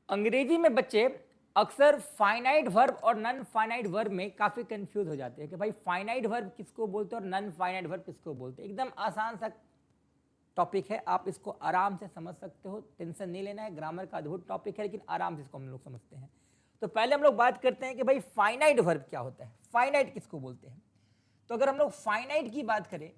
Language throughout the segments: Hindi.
अंग्रेजी में बच्चे अक्सर फाइनाइट वर्ब और नन फाइनाइट वर्ब में काफी कंफ्यूज हो जाते हैं कि भाई फाइनाइट वर्ब किसको बोलते हैं और नन फाइनाइट वर्ब किसको बोलते हैं। एकदम आसान सा टॉपिक है, आप इसको आराम से समझ सकते हो, टेंशन नहीं लेना है। ग्रामर का अद्भुत टॉपिक है लेकिन आराम से इसको हम लोग समझते हैं। तो पहले हम लोग बात करते हैं कि भाई फाइनाइट वर्ब क्या होता है, फाइनाइट किसको बोलते हैं। तो अगर हम लोग फाइनाइट की बात करें,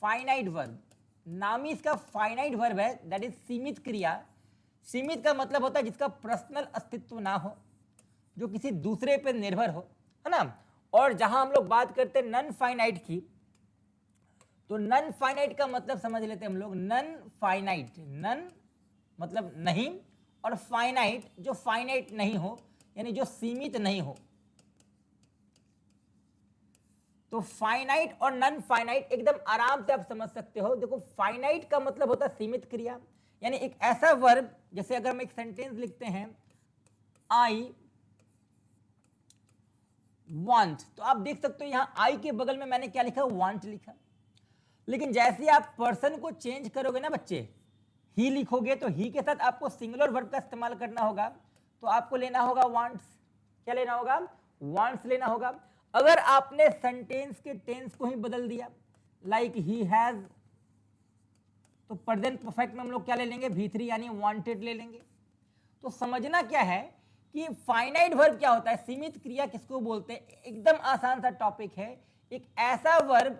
फाइनाइट वर्ब नाम ही इसका फाइनाइट वर्ब है, दैट इज सीमित क्रिया। सीमित का मतलब होता है जिसका पर्सनल अस्तित्व ना हो, जो किसी दूसरे पर निर्भर हो, है ना। और जहां हम लोग बात करते हैं नन फाइनाइट की, तो नन फाइनाइट का मतलब समझ लेते हैं हम लोग। नन फाइनाइट, नन मतलब नहीं, और फाइनाइट जो फाइनाइट नहीं हो, यानी जो सीमित नहीं हो। तो फाइनाइट और नन फाइनाइट एकदम आराम से आप समझ सकते हो। देखो फाइनाइट का मतलब होता है सीमित क्रिया, यानी एक ऐसा वर्ब, जैसे अगर हम एक सेंटेंस लिखते हैं आई वांट, तो आप देख सकते हो यहां आई के बगल में मैंने क्या लिखा, वांट लिखा। लेकिन जैसे आप पर्सन को चेंज करोगे ना बच्चे, ही लिखोगे, तो ही के साथ आपको सिंगुलर वर्ब का इस्तेमाल करना होगा। तो आपको लेना होगा वांट्स। क्या लेना होगा, वांट्स लेना होगा। अगर आपने सेंटेंस के टेंस को ही बदल दिया, लाइक ही हैज, तो प्रेजेंट परफेक्ट में हम लोग क्या ले लेंगे, V3 यानी वांटेड ले लेंगे। तो समझना क्या है कि फाइनाइट वर्ब क्या होता है, सीमित क्रिया किसको बोलते हैं। एकदम आसान सा टॉपिक है। एक ऐसा वर्ब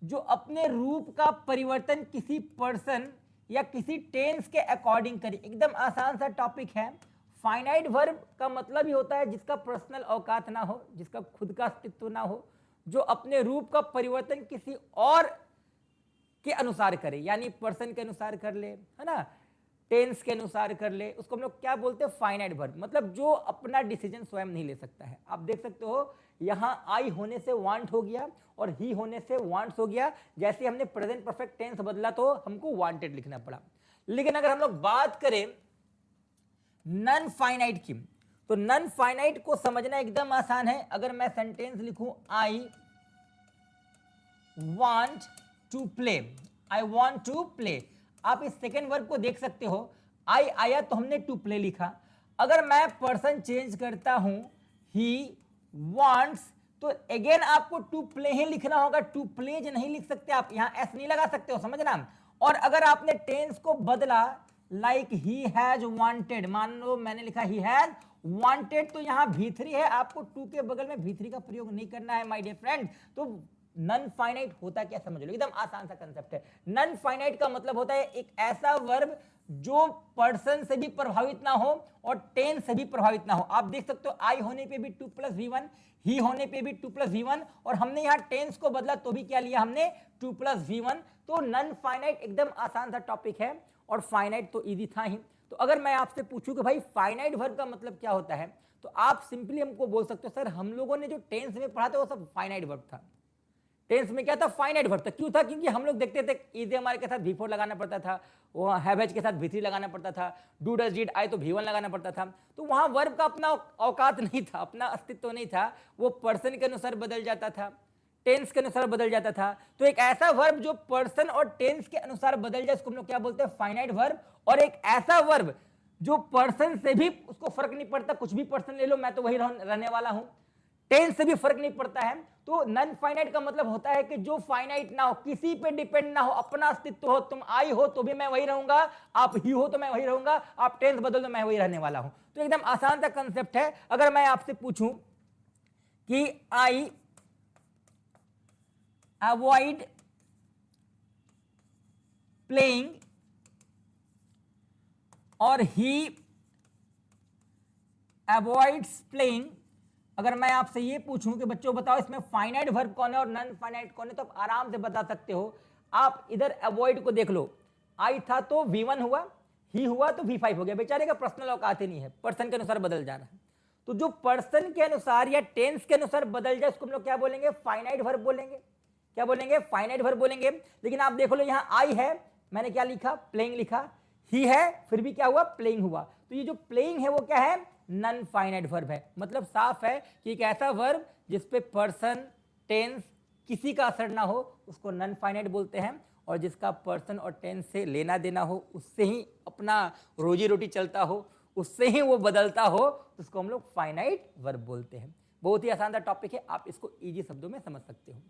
जो अपने रूप का परिवर्तन किसी पर्सन या किसी टेंस के अकॉर्डिंग करे। एकदम आसान सा टॉपिक है। फाइनाइट वर्ब का मतलब ही होता है जिसका पर्सनल औकात ना हो, जिसका खुद का अस्तित्व ना हो, जो अपने रूप का परिवर्तन किसी और के अनुसार करे, यानी पर्सन के अनुसार कर ले, है ना, टेंस के अनुसार कर ले, उसको हम लोग क्या बोलते हैं, फाइनाइट वर्ब। मतलब जो अपना डिसीजन स्वयं नहीं ले सकता है। आप देख सकते हो यहां आई होने से वांट हो गया और ही होने से वांट्स हो गया। जैसे हमने प्रेजेंट परफेक्ट टेंस बदला तो हमको वांटेड लिखना पड़ा। लेकिन अगर हम लोग बात करें नन फाइनाइट की, तो नन फाइनाइट को समझना एकदम आसान है। अगर मैं सेंटेंस लिखूं I want to play, I want to play, आप इस सेकेंड वर्ब को देख सकते हो। आई आया तो हमने टू प्ले लिखा। अगर मैं पर्सन चेंज करता हूं ही वांट्स, तो अगेन आपको टू प्ले ही लिखना होगा। टू प्लेज नहीं लिख सकते आप, यहां एस नहीं लगा सकते हो, समझना। और अगर आपने टेंस को बदला, लाइक ही हैज वांटेड, मान लो मैंने लिखा ही हैज वांटेड, तो यहां V3 है, आपको टू के बगल में V3 का प्रयोग नहीं करना है माय डियर फ्रेंड। तो नन फाइनाइट होता क्या समझ लो, एकदम आसान सा कंसेप्ट है। नन फाइनाइट का मतलब होता है एक ऐसा वर्ब जो पर्सन से भी प्रभावित ना हो और टेंस से भी प्रभावित ना हो। आप देख सकते हो आई होने पे भी 2+V1, ही होने पे भी 2+V1, और हमने यहां टेंस को बदला तो भी क्या लिया हमने, 2+V1। तो नन फाइनाइट एकदम आसान सा टॉपिक है और फाइनाइट तो इजी था ही। तो अगर मैं आपसे पूछूं कि भाई फाइनाइट वर्ब का मतलब क्या होता है, तो आप सिंपली हमको बोल सकते हो सर हम लोगों ने जो टेंस में पढ़ा था वो सब फाइनाइट वर्ब था। टेंस में क्या था, फाइनाइट वर्ब था। क्यों था, क्योंकि हम लोग देखते थे इज हमारे के साथ V4 लगाना पड़ता था, वो हैव के साथ V3 लगाना पड़ता था, डू डज डिड आई तो V1 लगाना पड़ता था। तो वहां वर्ब का अपना औकात नहीं था, अपना अस्तित्व नहीं था, वो पर्सन के अनुसार बदल जाता था, टेंस के अनुसार बदल जाता था। तो एक ऐसा वर्ब जो पर्सन और टेंस के अनुसार बदल जाए उसको हम लोग क्या बोलते हैं, फाइनाइट वर्ब। और एक ऐसा वर्ब जो पर्सन से भी उसको फर्क नहीं पड़ता, कुछ भी पर्सन ले लो मैं तो वही रहने वाला हूं, टेंस से भी फर्क नहीं पड़ता है। तो नन फाइनाइट का मतलब होता है कि जो फाइनाइट ना हो, किसी पे डिपेंड ना हो, अपना अस्तित्व हो। तुम आई हो तो भी मैं वही रहूंगा, आप ही हो तो मैं वही रहूंगा, आप टेंस बदल दो मैं वही रहने वाला हूं। तो एकदम आसान सा कंसेप्ट है। अगर मैं आपसे पूछूं कि आई अवॉइड प्लेइंग और ही अवॉइड्स प्लेइंग, अगर मैं आपसे ये पूछूं कि बच्चों बताओ इसमें फाइनाइट वर्ब कौन है और नन फाइनाइट कौन है, तो आप आराम से बता सकते हो। आप इधर अवॉइड को देख लो, आई था तो V1 हुआ, ही हुआ तो V5 हो गया। बेचारे का पर्सनल औकात ही नहीं है, पर्सन के अनुसार बदल जा रहा है। तो जो पर्सन के अनुसार या टेंस के अनुसार बदल जाए उसको हम लोग क्या बोलेंगे, फाइनाइट वर्ब बोलेंगे। क्या बोलेंगे, फाइनाइट वर्ब बोलेंगे। लेकिन आप देखो लो यहां आई है, मैंने क्या लिखा, प्लेइंग लिखा, ही है फिर भी क्या हुआ, प्लेइंग हुआ। तो ये जो प्लेइंग है वो क्या है, नन फाइनाइट वर्ब है। मतलब साफ है कि एक ऐसा वर्ब जिसपे पर्सन टेंस किसी का असर ना हो उसको नन फाइनाइट बोलते हैं। और जिसका पर्सन और टेंस से लेना देना हो, उससे ही अपना रोजी रोटी चलता हो, उससे ही वो बदलता हो, तो उसको हम लोग फाइनाइट वर्ब बोलते हैं। बहुत ही आसान सा टॉपिक है, आप इसको इजी शब्दों में समझ सकते हो।